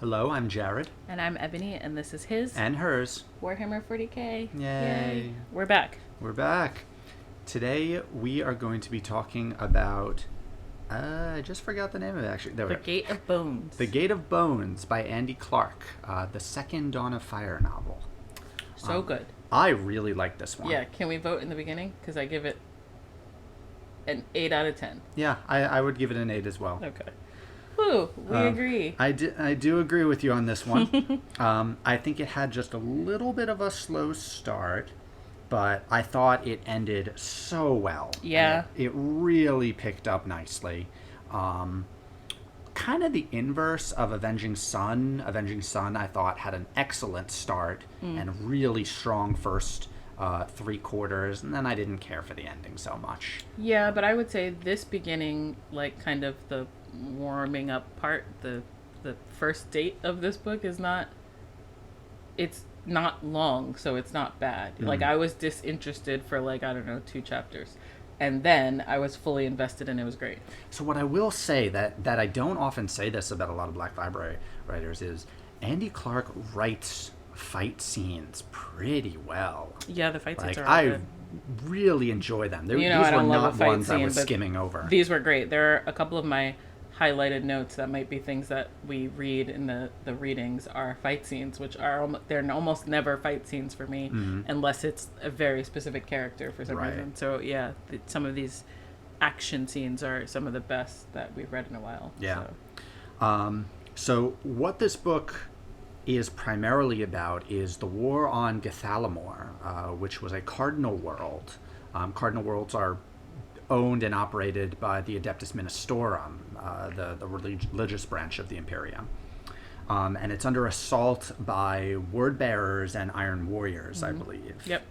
Hello, I'm Jared. And I'm Ebony, and this is his And hers. Warhammer 40k. Yay. We're back. We're back. Today we are going to be talking about... I just forgot the name of it, actually. The Gate of Bones. The Gate of Bones by Andy Clark, the second Dawn of Fire novel. So good. I really like this one. Yeah, can we vote in the beginning? Because I give it an 8 out of 10. Yeah, I would give it an 8 as well. Okay. Woo, we agree. I do agree with you on this one. I think it had just a little bit of a slow start, but I thought it ended so well. Yeah. It really picked up nicely. Kind of the inverse of Avenging Sun. Avenging Sun, I thought, had an excellent start and really strong first 3 quarters, and then I didn't care for the ending so much. Yeah, but I would say this beginning, like kind of the warming up part, the first date of this book is not, it's not long, so it's not bad. Like, I was disinterested for, like, I don't know, 2 chapters. And then I was fully invested and it was great. So what I will say, that I don't often say this about a lot of Black Library writers, is Andy Clark writes fight scenes pretty well. Yeah, the fight scenes Like, are all I good. really enjoy them. You know, These I were don't love not a fight ones I scene, was but skimming over. These were great. There are a couple of my highlighted notes that might be things that we read in the readings are fight scenes, which are they're almost never fight scenes for me unless it's a very specific character for some reason. So yeah, some of these action scenes are some of the best that we've read in a while. Yeah. So what this book is primarily about is the war on Githalamor, which was a cardinal world. Cardinal worlds are owned and operated by the Adeptus Ministorum, the religious branch of the Imperium. And it's under assault by word bearers and iron warriors, I believe. Yep.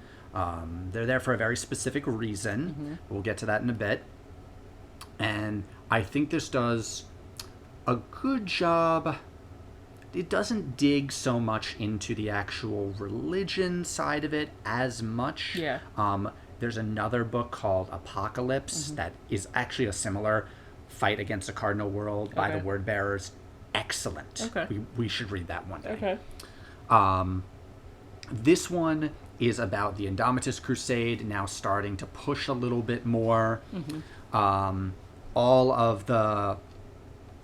They're there for a very specific reason. We'll get to that in a bit. And I think this does a good job. It doesn't dig so much into the actual religion side of it as much. Yeah. There's another book called Apocalypse that is actually a similar fight against a cardinal world by the word bearers. Excellent. Okay. We should read that one day. Okay. This one is about the Endometus Crusade now starting to push a little bit more. All of the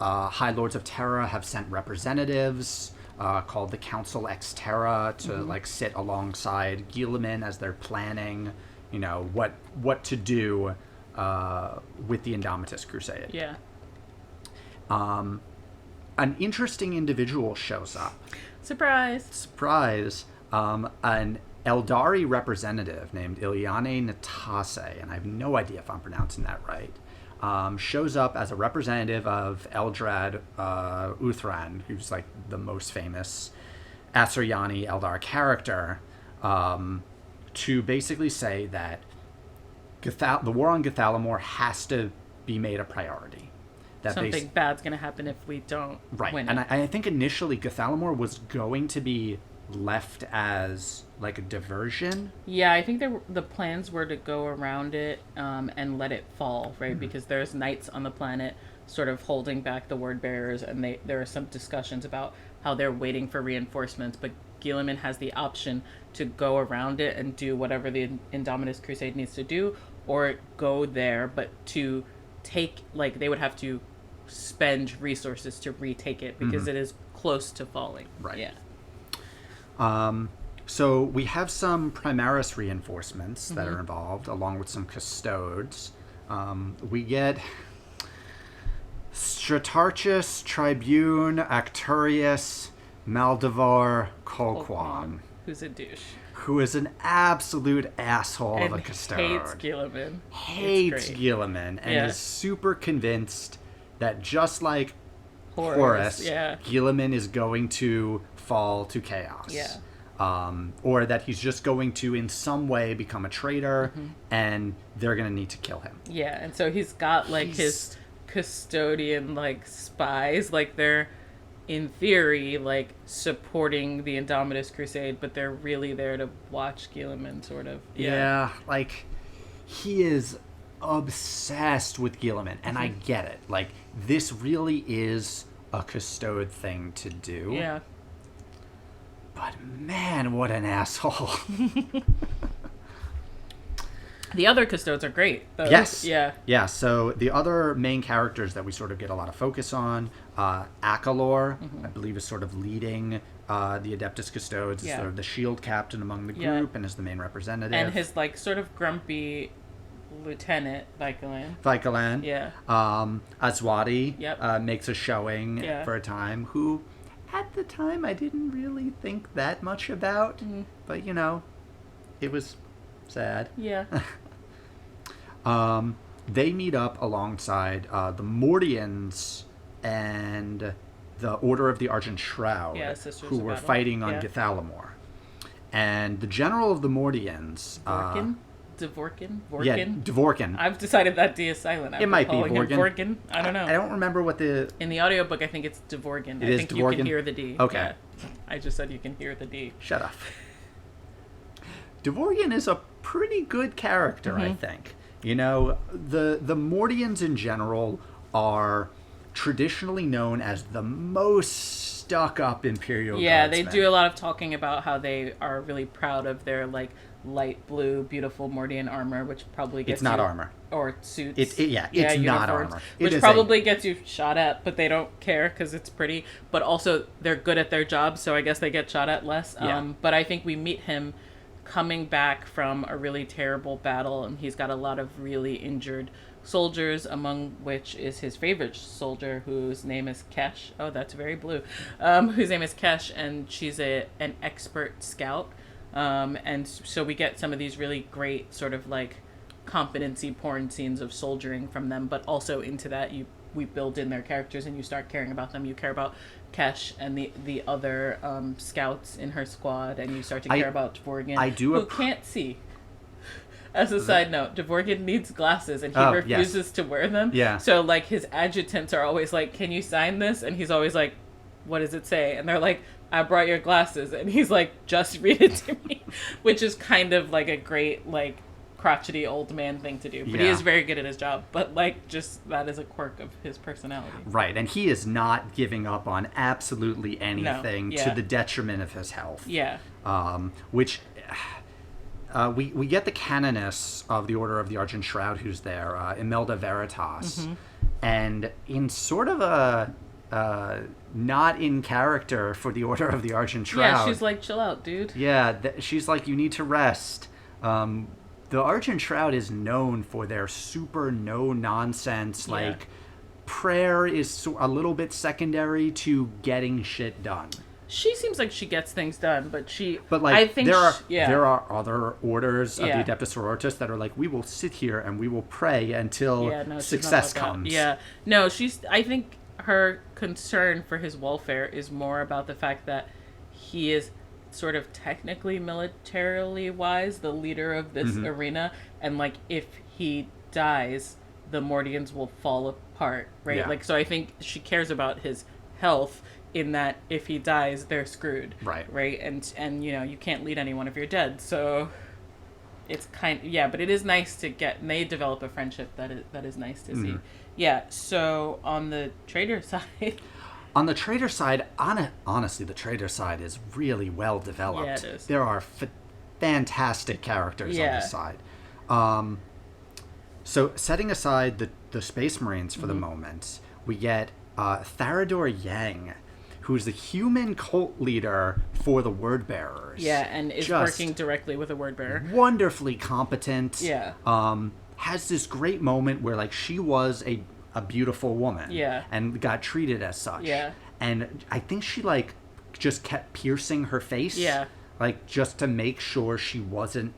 High Lords of Terra have sent representatives called the Council Ex Terra to like sit alongside Guilliman as they're planning, you know, what to do with the Endometus Crusade. Yeah. An interesting individual shows up. Surprise. An Eldari representative named Ilyane Natase, and I have no idea if I'm pronouncing that right, shows up as a representative of Eldrad Uthran, who's like the most famous Asuryani Eldar character, to basically say that the war on Githalamor has to be made a priority. That Something bad's going to happen if we don't win it. And I think initially Githalamor was going to be left as like a diversion. Yeah, I think the plans were to go around it and let it fall, right? Because there's knights on the planet sort of holding back the word bearers, and there are some discussions about how they're waiting for reinforcements, but Guilliman has the option to go around it and do whatever the Indominus Crusade needs to do, or go there, but to take, like, they would have to spend resources to retake it because it is close to falling. Right. Yeah. So we have some Primaris Reinforcements that are involved, along with some Custodes. We get Stratarchus, Tribune, Acturius, Maldivar, Colquan, Who's a douche. who is an absolute asshole And of a Custode. hates Guilliman. Hates It's great. Guilliman, and Yeah. is super convinced that just like Horus, Guilliman is going to fall to chaos. Yeah. Or that he's just going to, in some way, become a traitor, and they're going to need to kill him. Yeah, and so he's got, like, his custodian, like, spies, like, they're, in theory, like, supporting the Indomitus Crusade, but they're really there to watch Guilliman, sort of. Yeah, like, he is obsessed with Guilliman, and I get it. Like, this really is a custode thing to do. Yeah. But man, what an asshole. The other custodes are great, though. Yes. Yeah. Yeah, so the other main characters that we sort of get a lot of focus on, Akalor, I believe, is sort of leading the Adeptus Custodes, is sort of the shield captain among the group and is the main representative. And his, like, sort of grumpy lieutenant, Vikalan. Vikalan. Yeah. Aswadi makes a showing for a time, who at the time I didn't really think that much about, but, you know, it was sad. Yeah. They meet up alongside the Mordians and the Order of the Argent Shroud, who were fighting on Githalamor. And the general of the Mordians... Dvorkin? Yeah, Dvorkin. I've decided that D is silent. It might be Vorkin. I don't know. I don't remember what the... In the audiobook, I think it's Dvorkin. I think you can hear the D. Okay. Yeah. I just said you can hear the D. Shut up. Dvorkin is a pretty good character, I think. You know, the Mordians in general are traditionally known as the most stuck-up Imperial Guardsmen. They do a lot of talking about how they are really proud of their, like, light blue, beautiful Mordian armor, which probably gets It's not armor. Or suits. It's not armor. Which probably gets you shot at, but they don't care because it's pretty. But also, they're good at their job, so I guess they get shot at less. Yeah. But I think we meet him coming back from a really terrible battle, and he's got a lot of really injured soldiers, among which is his favorite soldier, whose name is Kesh. Oh, that's very blue. Whose name is Kesh, and she's an expert scout. And so we get some of these really great sort of like competency porn scenes of soldiering from them, but also into that we build in their characters and you start caring about them. You care about Kesh and the other scouts in her squad, and you start to care about Dvorkin, who can't see. As a side note, Dvorkin needs glasses, and he refuses to wear them. Yeah. So, like, his adjutants are always like, "Can you sign this?" And he's always like, "What does it say?" And they're like, "I brought your glasses." And he's like, "Just read it to me," which is kind of like a great, like, crotchety old man thing to do. But he is very good at his job. But, like, just that is a quirk of his personality. Right, and he is not giving up on absolutely anything to the detriment of his health. Yeah. Which... we get the canoness of the Order of the Argent Shroud who's there, Imelda Veritas, and in sort of a not in character for the Order of the Argent Shroud. Yeah, she's like, chill out, dude. Yeah, she's like, you need to rest. The Argent Shroud is known for their super no-nonsense, like, prayer is a little bit secondary to getting shit done. She seems like she gets things done, but like, I think there are other orders of the Adeptus Sororitas that are like, we will sit here and we will pray until success comes. Yeah, no, I think her concern for his welfare is more about the fact that he is sort of technically militarily wise, the leader of this arena, and like if he dies, the Mordians will fall apart, right? Yeah. Like, so I think she cares about his health, in that if he dies, they're screwed. Right. And you know, you can't lead anyone if you're dead. So it's but it is nice to get, and they develop a friendship that is nice to see. Yeah, so on the traitor side... On the traitor side, honestly, the traitor side is really well developed. Yeah, it is. There are fantastic characters on this side. So setting aside the Space Marines for the moment, we get Therador Yang, who's the human cult leader for the Word Bearers. Yeah, and is working directly with a Word Bearer. Wonderfully competent. Yeah. Has this great moment where, like, she was a beautiful woman. Yeah. And got treated as such. Yeah. And I think she, like, just kept piercing her face. Yeah. Like, just to make sure she wasn't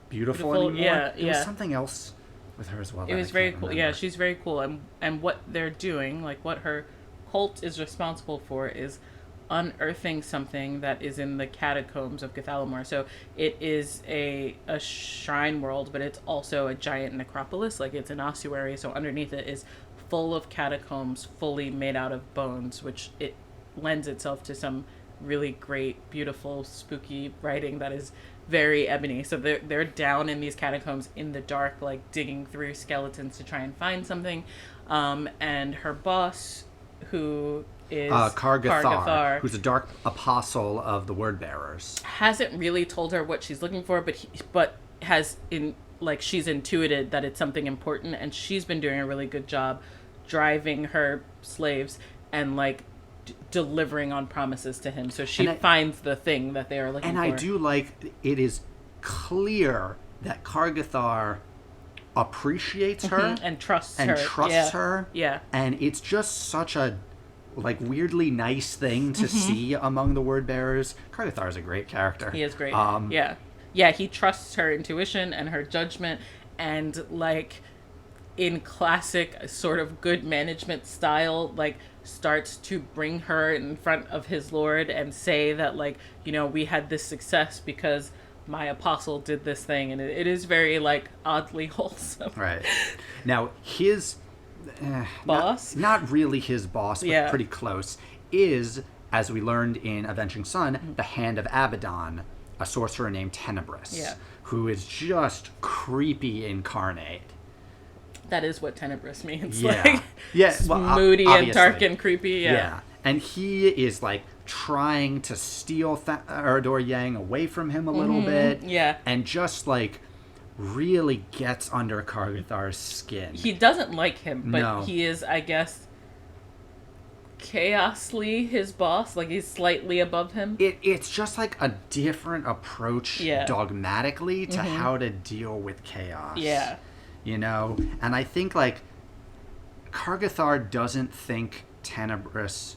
beautiful anymore. Yeah, There was something else with her as well. It was very cool. Remember. Yeah, she's very cool. And what they're doing, like what her cult is responsible for, is unearthing something that is in the catacombs of Githalamor. So it is a shrine world, but it's also a giant necropolis. Like, it's an ossuary, so underneath it is full of catacombs fully made out of bones, which it lends itself to some really great, beautiful, spooky writing that is very ebony. So they're down in these catacombs in the dark, like digging through skeletons to try and find something. And her boss, who is Kargathar, who's a dark apostle of the word bearers. Hasn't really told her what she's looking for, but has she's intuited that it's something important, and she's been doing a really good job driving her slaves and delivering on promises to him. So she finds the thing that they are looking for. And I do like it is clear that Kargathar appreciates her and trusts her. Yeah. And it's just such a weirdly nice thing to see among the word bearers. Kargathar is a great character. He is great. He trusts her intuition and her judgment, and in classic sort of good management style, starts to bring her in front of his lord and say that we had this success because my apostle did this thing, and it is very oddly wholesome. Right. Now his boss, not really his boss, but pretty close, is, as we learned in Avenging Sun, the Hand of Abaddon, a sorcerer named Tenebris, who is just creepy incarnate. That is what Tenebris means. Moody and dark and creepy. Yeah. And he is trying to steal Theodor Yang away from him a little bit. Yeah. And just really gets under Kargathar's skin. He doesn't like him, but he is, I guess, chaosly his boss. He's slightly above him. It's just a different approach dogmatically to how to deal with chaos. Yeah. And I think Kargathar doesn't think Tenebris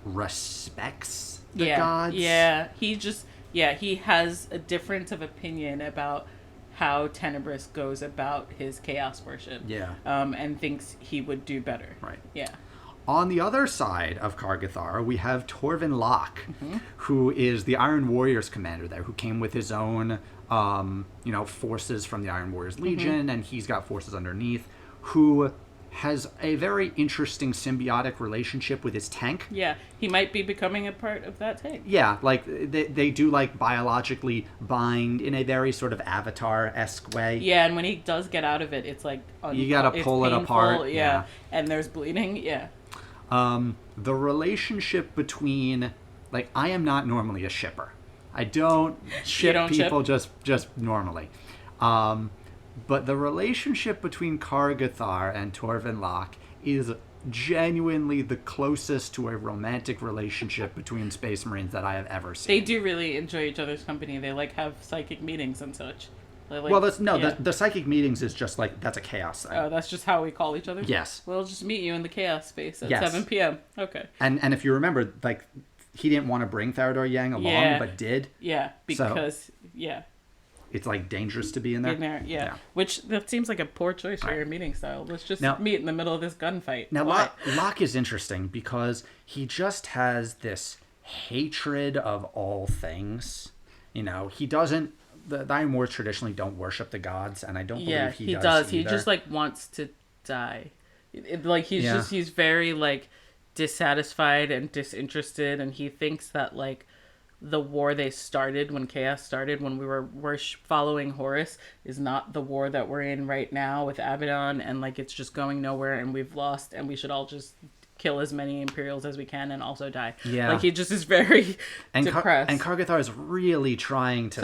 respects the gods. Yeah. He has a difference of opinion about how Tenebris goes about his chaos worship. Yeah. And thinks he would do better. Right. Yeah. On the other side of Kargathar, we have Torvin Lock, who is the Iron Warriors commander there, who came with his own, forces from the Iron Warriors Legion, and he's got forces underneath, who has a very interesting symbiotic relationship with his tank. Yeah, he might be becoming a part of that tank. Yeah, they do biologically bind in a very sort of Avatar-esque way. Yeah, and when he does get out of it, it's you gotta pull it apart. Yeah, and there's bleeding. Yeah. The relationship between, I am not normally a shipper. I don't ship people just normally. But the relationship between Kargathar and Torvin Lock is genuinely the closest to a romantic relationship between Space Marines that I have ever seen. They do really enjoy each other's company. They have psychic meetings and such. The psychic meetings is just that's a chaos thing. Oh, that's just how we call each other? Yes. We'll just meet you in the chaos space at 7 p.m. Okay. And if you remember, he didn't want to bring Theodor Yang along, but did. Yeah, because, it's dangerous to be in there. Yeah. Which, that seems like a poor choice for your meeting style. Let's just meet in the middle of this gunfight. Now, Locke is interesting because he just has this hatred of all things. He doesn't... The Iron Wars traditionally don't worship the gods, and I don't believe he does either. He just wants to die. He's very dissatisfied and disinterested, and he thinks that the war they started when chaos started, when we were following Horus, is not the war that we're in right now with Abaddon, and it's just going nowhere, and we've lost, and we should all just kill as many Imperials as we can and also die. Yeah. He just is very depressed. And Kargathar is really trying to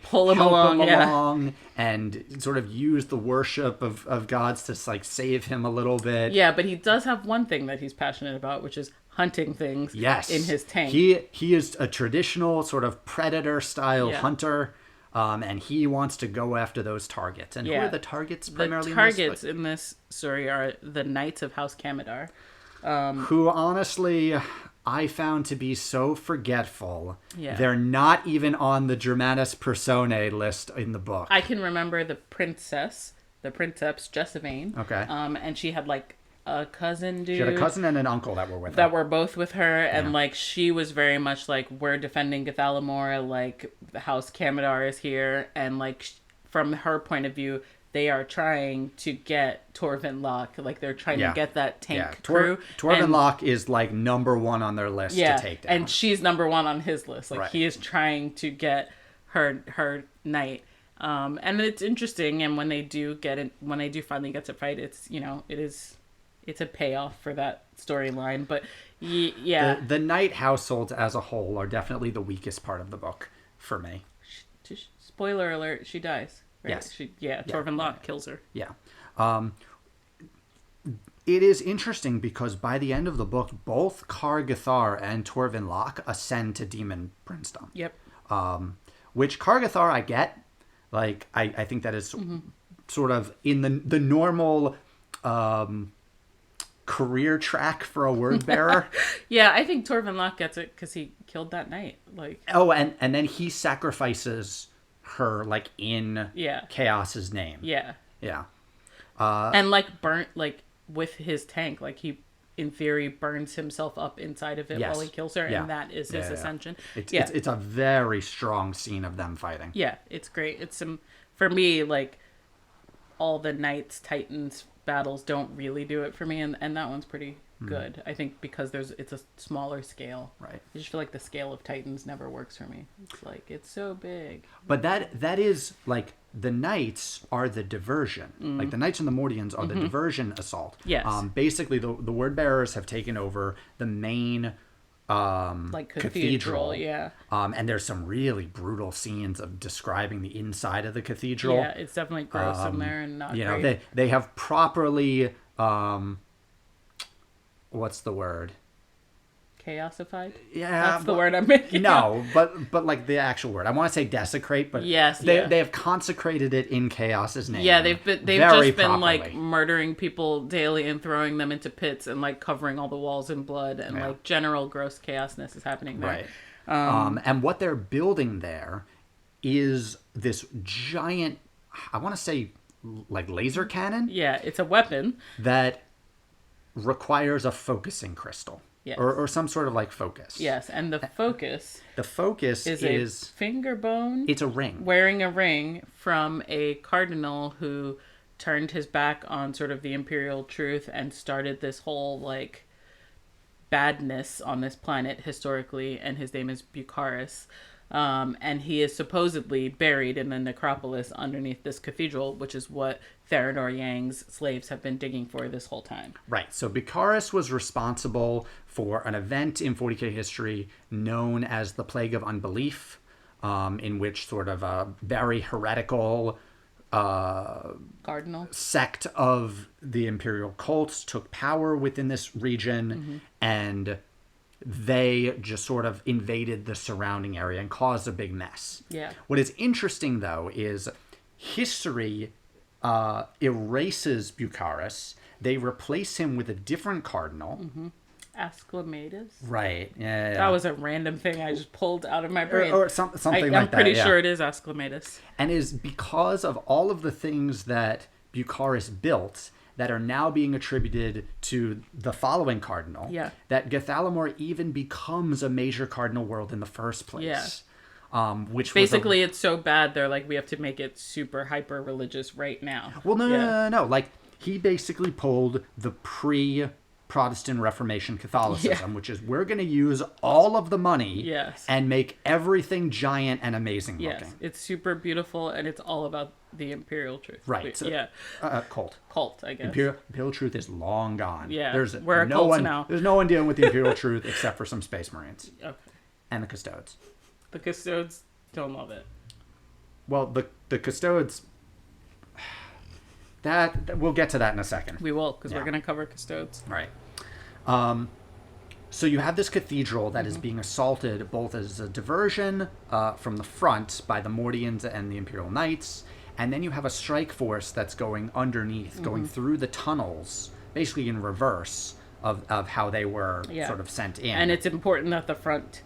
pull him along, and sort of use the worship of gods to save him a little bit. Yeah, but he does have one thing that he's passionate about, which is hunting things in his tank. He is a traditional sort of predator style hunter. And he wants to go after those targets. And who are the targets primarily? The targets in this story are the Knights of House Kamidar. Who, honestly, I found to be so forgetful. Yeah. They're not even on the Dramatis Personae list in the book. I can remember the princeps, Jessivane. Okay. And she had, a cousin dude. She had a cousin and an uncle that were with her. That were both with her, and, she was very much we're defending Gathalamor, the House Kamidar is here, and, from her point of view, they are trying to get Torvin Lock. They're trying to get that tank crew. Torvin Lock is, number one on their list to take down. And she's number one on his list. Right. He is trying to get her knight. And it's interesting, and when they do finally get to fight, it's, it's a payoff for that storyline. But Yeah. The Knight households as a whole are definitely the weakest part of the book for me. Spoiler alert, she dies. Right? Yes. Torvin Lock kills her. Yeah. It is interesting because by the end of the book, both Kargathar and Torvin Lock ascend to demon brimstone. Yep. Which Kargathar I get. Like, I think that is sort of in the normal career track for a word bearer. Yeah, I think Torvin Lock gets it because he killed that knight. Like, oh, and then he sacrifices her, like, in Chaos's name. Yeah. Yeah. And, like, burnt, like, with his tank. Like, he, in theory, burns himself up inside of it while he kills her, and that is his ascension. It's a very strong scene of them fighting. Yeah, it's great. It's for me, like, all the Knights, Titans battles don't really do it for me, and that one's pretty good. I think because it's a smaller scale. Right. I just feel like the scale of Titans never works for me. It's like, it's so big. But that is, like, the Knights are the diversion. Like, the Knights and the Mordians are the diversion assault. Yes. Basically, the word bearers have taken over the main like cathedral. Yeah. And there's some really brutal scenes of describing the inside of the cathedral. Yeah, it's definitely gross in there and not great. Know, they have properly what's the word? Chaosified? Yeah. That's the word I'm making. No, but like the actual word. I want to say desecrate, but yes, they have consecrated it in Chaos's name. Yeah, they've just been like murdering people daily and throwing them into pits and like covering all the walls in blood and like general gross chaosness is happening there. Right. And what they're building there is this giant, I want to say, like laser cannon. Yeah, it's a weapon that requires a focusing crystal. Yes. Or some sort of like focus. Yes, and the focus is a finger bone. It's a ring. Wearing a ring from a cardinal who turned his back on sort of the imperial truth and started this whole like badness on this planet historically, and his name is Bucharest. And he is supposedly buried in the necropolis underneath this cathedral, which is what Theodore Yang's slaves have been digging for this whole time. Right. So Bucharest was responsible for an event in 40K history known as the Plague of Unbelief, in which sort of a very heretical cardinal sect of the imperial cults took power within this region, and they just sort of invaded the surrounding area and caused a big mess. Yeah. What is interesting, though, is history erases Bucharest. They replace him with a different cardinal. Asclepius. Right. Yeah. That was a random thing I just pulled out of my brain. Or something like that. I'm pretty sure it is Asclepius. And is because of all of the things that Bucharest built that are now being attributed to the following cardinal, that Gathalamor even becomes a major cardinal world in the first place. Yeah. Which basically it's so bad they're like, we have to make it super hyper religious right now. Well, no. Like, he basically pulled the pre-Protestant Reformation Catholicism, which is, we're going to use all of the money and make everything giant and amazing looking. Yes, it's super beautiful and it's all about the imperial truth. Right. So, Cult, I guess. Imperial truth is long gone. Yeah. We're a cult now. There's no one dealing with the imperial truth except for some space marines. Okay. And the custodes. The custodes don't love it. Well, the custodes, that we'll get to that in a second. We will, because we're going to cover custodes. Right. So you have this cathedral that is being assaulted both as a diversion from the front by the Mordians and the Imperial Knights, and then you have a strike force that's going underneath, going through the tunnels, basically in reverse of how they were sort of sent in. And it's important that the front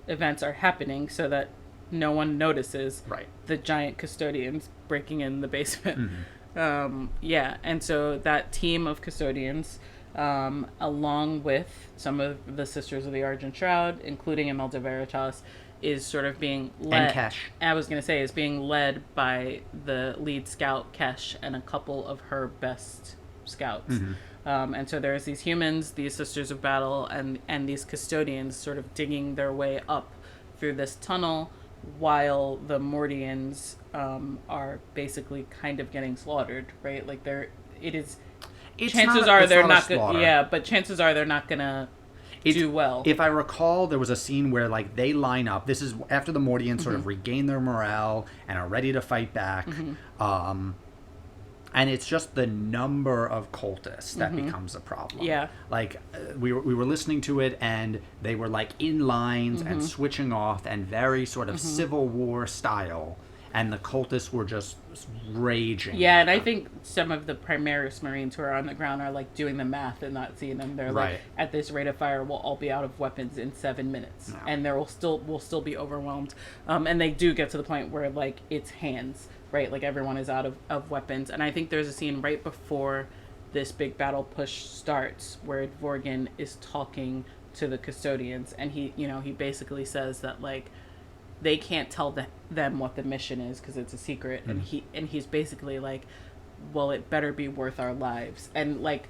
events are happening so that no one notices the giant custodians breaking in the basement. And so that team of custodians, along with some of the Sisters of the Argent Shroud, including Imelda Veritas, is sort of being led. And Kesh. I was going to say, is being led by the lead scout, Kesh, and a couple of her best scouts. And so there's these humans, these Sisters of Battle, and these custodians sort of digging their way up through this tunnel while the Mordians are basically kind of getting slaughtered, right? Like chances are they're not gonna do well. If I recall, there was a scene where like they line up. This is after the Mordians sort of Mm-hmm. regain their morale and are ready to fight back. And it's just the number of cultists that becomes a problem. Yeah. Like we were listening to it, and they were like in lines and switching off, and very sort of Civil War style. And the cultists were just raging. Yeah, and I think some of the Primaris Marines who are on the ground are like doing the math and not seeing them. They're like, Right. at this rate of fire, we'll all be out of weapons in 7 minutes, No. and we'll still be overwhelmed. And they do get to the point where like it's hands, right? Like everyone is out of weapons. And I think there's a scene right before this big battle push starts where Dvorgin is talking to the custodians, and he basically says that like they can't tell them what the mission is because it's a secret, and he's basically like, well, it better be worth our lives. And like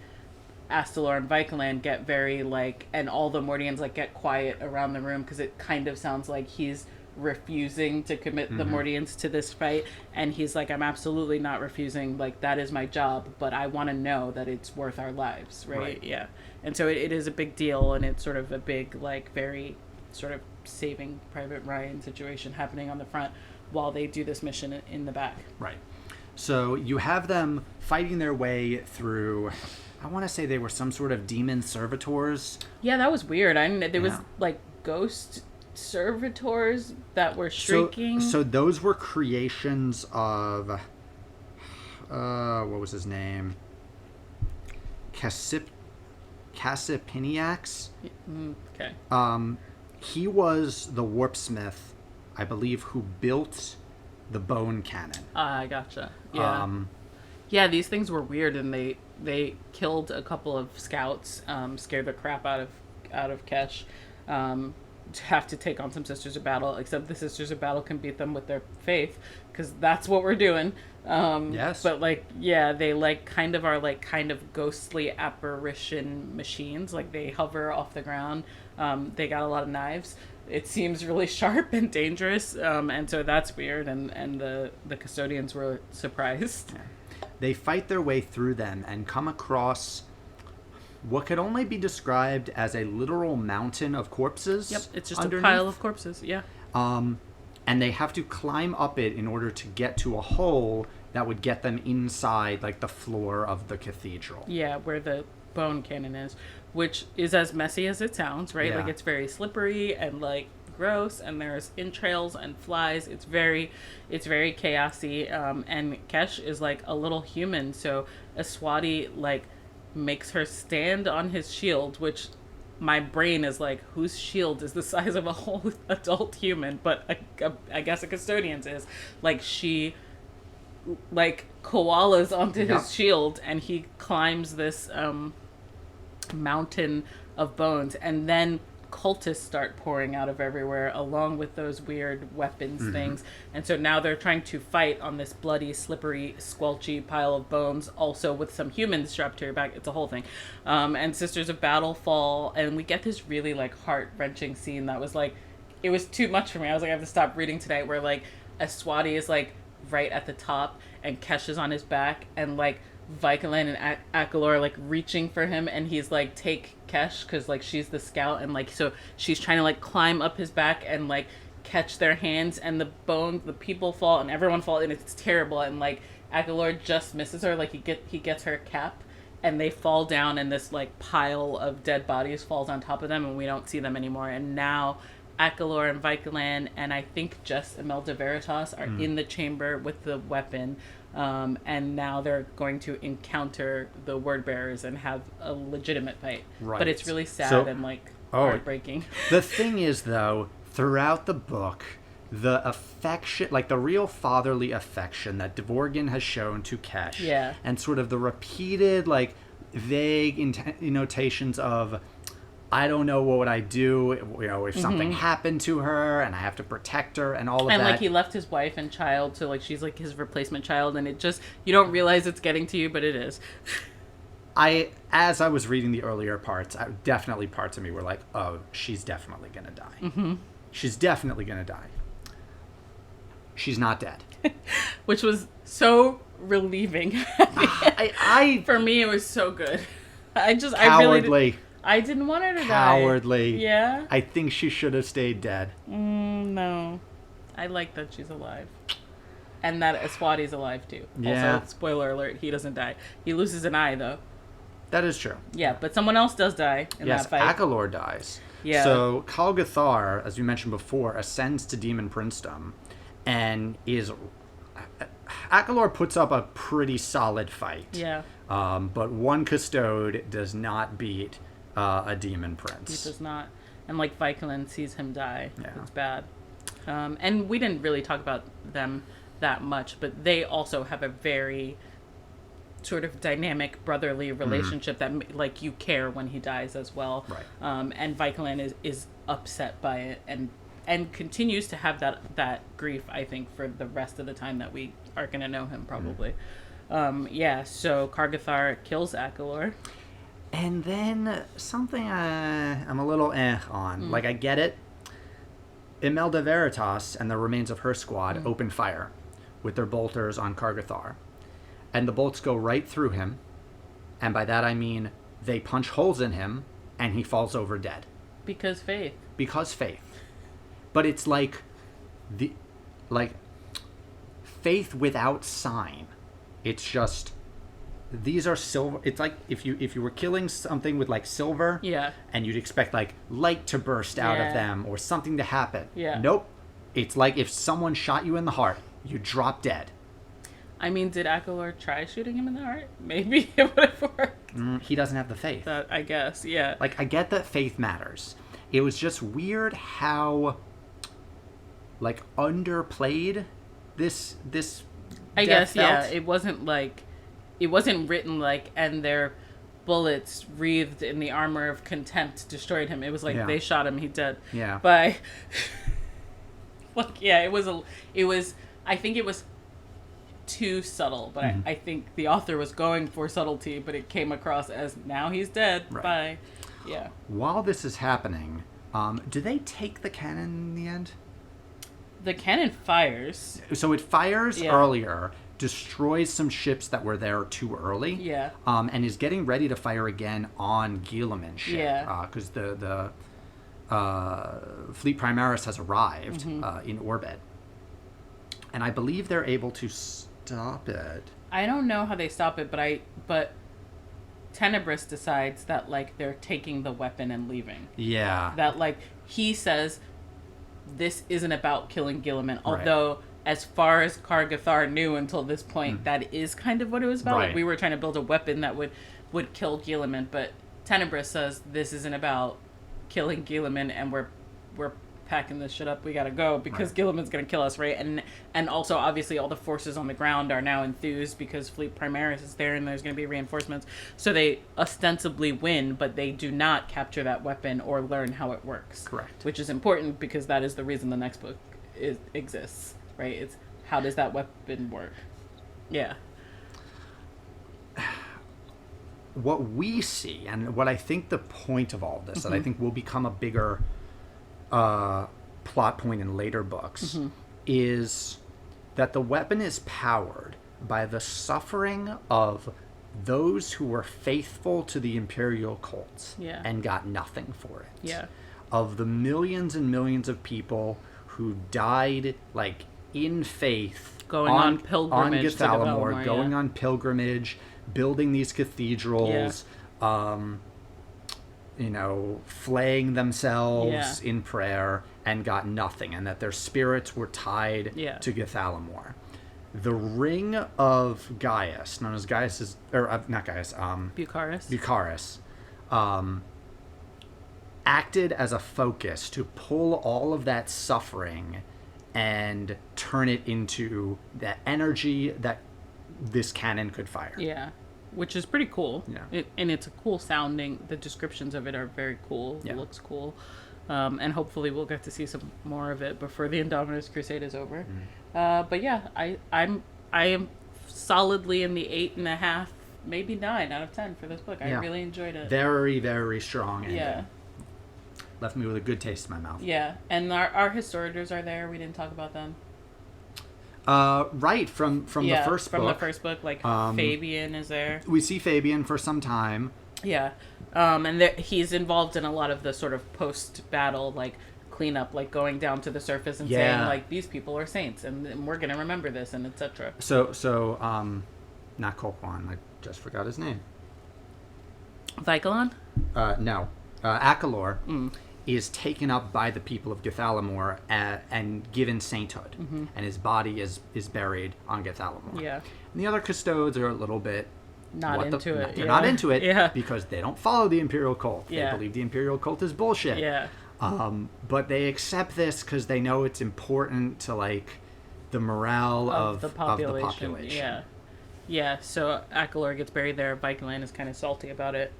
Astalor and Vikaland get very like, and all the Mordians like get quiet around the room because it kind of sounds like he's refusing to commit the Mordians to this fight, and he's like, I'm absolutely not refusing, like that is my job, but I want to know that it's worth our lives, right? Yeah. And so it is a big deal, and it's sort of a big like very sort of Saving Private Ryan situation happening on the front while they do this mission in the back. Right. So you have them fighting their way through, I want to say they were some sort of demon servitors. Yeah, that was weird. There was Yeah. like ghost servitors that were shrieking. So those were creations of, what was his name? Cassipiniax. Okay. He was the warpsmith, I believe, who built the bone cannon. I gotcha. Yeah. Yeah, these things were weird, and they killed a couple of scouts, scared the crap out of Kesh, to have to take on some Sisters of Battle, except the Sisters of Battle can beat them with their faith, because that's what we're doing. Yes. But like, yeah, they like kind of are like kind of ghostly apparition machines. Like they hover off the ground. They got a lot of knives. It seems really sharp and dangerous, and so that's weird. And the custodians were surprised. Yeah. They fight their way through them and come across what could only be described as a literal mountain of corpses. Yep, it's just underneath. a pile of corpses. Yeah. And they have to climb up it in order to get to a hole that would get them inside, like, the floor of the cathedral. Yeah, where the bone cannon is, which is as messy as it sounds, right? Yeah. Like, it's very slippery and, like, gross, and there's entrails and flies. It's very chaosy, and Kesh is, like, a little human, so Aswati, like, makes her stand on his shield, which my brain is like, whose shield is the size of a whole adult human? But I guess a custodian's is. Like, she like koalas onto his shield, and he climbs this mountain of bones, and then cultists start pouring out of everywhere along with those weird weapons things. And so now they're trying to fight on this bloody, slippery, squelchy pile of bones, also with some humans strapped to your back. It's a whole thing. And Sisters of Battle fall, and we get this really like heart-wrenching scene that was like, it was too much for me. I was like, I have to stop reading tonight, where like Aswati is like right at the top and Kesh is on his back, and like Vikaland and Akalor are like reaching for him, and he's like, take Kesh, because like she's the scout, and like so she's trying to like climb up his back and like catch their hands, and the people fall and everyone falls, and it's terrible. And like Akalor just misses her, like he gets her cap, and they fall down, and this like pile of dead bodies falls on top of them, and we don't see them anymore. And now Akalor and Vikaland, and I think just Imelda Veritas are in the chamber with the weapon. And now they're going to encounter the word bearers and have a legitimate fight. Right. But it's really sad and like heartbreaking. The thing is, though, throughout the book, the affection, like the real fatherly affection that Dvorgin has shown to Kesh, and sort of the repeated, like, vague notations of, I don't know what would I do, if something happened to her and I have to protect her and all of that. And like he left his wife and child, so like she's like his replacement child, and it just, you don't realize it's getting to you, but it is. As I was reading the earlier parts, definitely parts of me were like, oh, she's definitely gonna die. She's definitely gonna die. She's not dead. Which was so relieving. For me, it was so good. Cowardly. I didn't want her to die. Cowardly. Yeah? I think she should have stayed dead. No. I like that she's alive. And that Aswadi's alive, too. Yeah. Also, spoiler alert, he doesn't die. He loses an eye, though. That is true. Yeah, but someone else does die in that fight. Akalor dies. Yeah. So Kalgathar, as we mentioned before, ascends to demon princedom and is... Akalor puts up a pretty solid fight. Yeah. But one custode does not beat a demon prince. He does not. And like Vikelin sees him die. Yeah. It's bad. And we didn't really talk about them that much, but they also have a very sort of dynamic brotherly relationship that like you care when he dies as well. Right. And Vikelin is upset by it and continues to have that grief, I think, for the rest of the time that we are going to know him, probably. So Kargathar kills Akalor. And then something I'm a little on. Like, I get it. Imelda Veritas and the remains of her squad open fire with their bolters on Kargathar. And the bolts go right through him. And by that I mean they punch holes in him and he falls over dead. Because faith. But it's like faith without sign. It's just these are silver. It's like if you were killing something with like silver, and you'd expect like light to burst out of them or something to happen. Yeah. Nope. It's like if someone shot you in the heart, you drop dead. I mean, did Akalor try shooting him in the heart? Maybe it would have worked. He doesn't have the faith. I guess, yeah. Like, I get that faith matters. It was just weird how, like, underplayed this I death guess, yeah. felt. It wasn't written like, and their bullets wreathed in the armor of contempt destroyed him. It was like, they shot him, he dead. Yeah. But, like, yeah, I think it was too subtle, but I think the author was going for subtlety, but it came across as now he's dead. Right. Bye. Yeah. While this is happening, do they take the cannon in the end? The cannon fires. So it fires earlier, destroys some ships that were there too early. Yeah. And is getting ready to fire again on Guilliman's ship. Yeah. Because the Fleet Primaris has arrived in orbit. And I believe they're able to stop it. I don't know how they stop it, but Tenebris decides that, like, they're taking the weapon and leaving. Yeah. That, like, he says this isn't about killing Guilliman, Right. although as far as Kargathar knew until this point, that is kind of what it was about. Right. Like, we were trying to build a weapon that would kill Guilliman, but Tenebris says this isn't about killing Guilliman, and we're packing this shit up, we gotta go, because Guilliman's gonna kill us, right? And also, obviously, all the forces on the ground are now enthused because Fleet Primaris is there and there's gonna be reinforcements. So they ostensibly win, but they do not capture that weapon or learn how it works. Correct. Which is important because that is the reason the next book exists, right? It's how does that weapon work? Yeah. What we see, and what I think the point of all this, that I think will become a bigger plot point in later books, is that the weapon is powered by the suffering of those who were faithful to the imperial cults and got nothing for it. Yeah. Of the millions and millions of people who died, like, in faith, Going on pilgrimage to Githalamor, going on pilgrimage, building these cathedrals, flaying themselves in prayer and got nothing, and that their spirits were tied to Githalamor. The ring of Gaius, known as Bucharest, acted as a focus to pull all of that suffering and turn it into that energy that this cannon could fire. Yeah. Which is pretty cool. Yeah. And it's a cool sounding. The descriptions of it are very cool. Yeah. It looks cool. And hopefully we'll get to see some more of it before the Endometus Crusade is over. But yeah, I am solidly in the 8.5, maybe 9 out of 10 for this book. I really enjoyed it. Very, very strong ending. Yeah. Left me with a good taste in my mouth. Yeah. And our historiators are there. We didn't talk about them. Right, from the first book. From the first book, like Fabian is there. We see Fabian for some time. Yeah. And he's involved in a lot of the sort of post-battle, like, cleanup, like going down to the surface and saying, like, these people are saints, and we're going to remember this, and etc. Not Kolquan, I just forgot his name. Vicalon? No. Akalor is taken up by the people of Githalamor and given sainthood, and his body is buried on Githalamor. Yeah. And the other custodes are a little bit Not into it. They're not into it Yeah. because they don't follow the Imperial cult. Yeah. They believe the Imperial cult is bullshit. Yeah. But they accept this because they know it's important to, like, the morale of the population. Of the population. Yeah. Yeah, so Akalor gets buried there. Vicalon is kind of salty about it.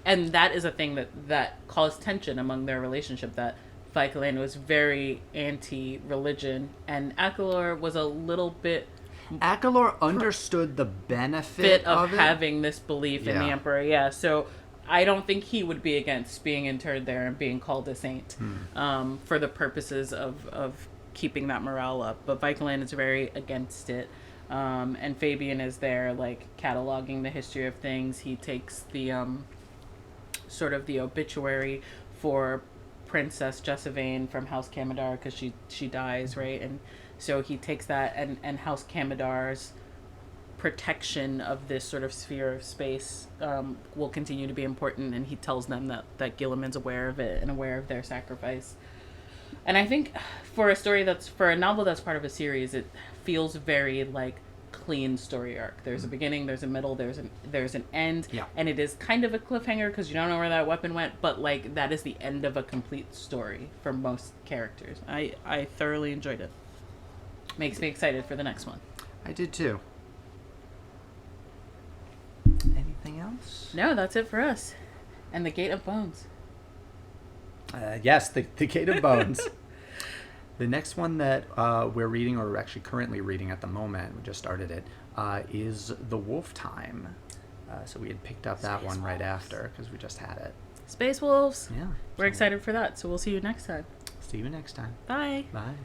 And that is a thing that caused tension among their relationship, that Vicalon was very anti-religion, and Akalor was a little bit... Akalor understood the benefit of it. having this belief in the Emperor. Yeah, so I don't think he would be against being interred there and being called a saint for the purposes of keeping that morale up. But Vicalon is very against it. And Fabian is there, like, cataloging the history of things. He takes the sort of the obituary for Princess Jesavane from House Kamodar, because she dies, right? And so he takes that, and House Kamodar's protection of this sort of sphere of space will continue to be important, and he tells them that Gilliman's aware of it and aware of their sacrifice. And I think for a novel that's part of a series, it feels very, like, clean story arc. There's a beginning, there's a middle, there's an end, and it is kind of a cliffhanger because you don't know where that weapon went, but, like, that is the end of a complete story for most characters. I thoroughly enjoyed it. Makes me excited for the next one. I did too. Anything else? No, that's it for us. And the Gate of Bones. Yes, the Gate of Bones. The next one that we're reading, or we're actually currently reading at the moment, we just started it, is The Wolf Time. So we had picked up that one right after because we just had it. Space Wolves. Yeah. We're excited for that, so we'll see you next time. See you next time. Bye. Bye.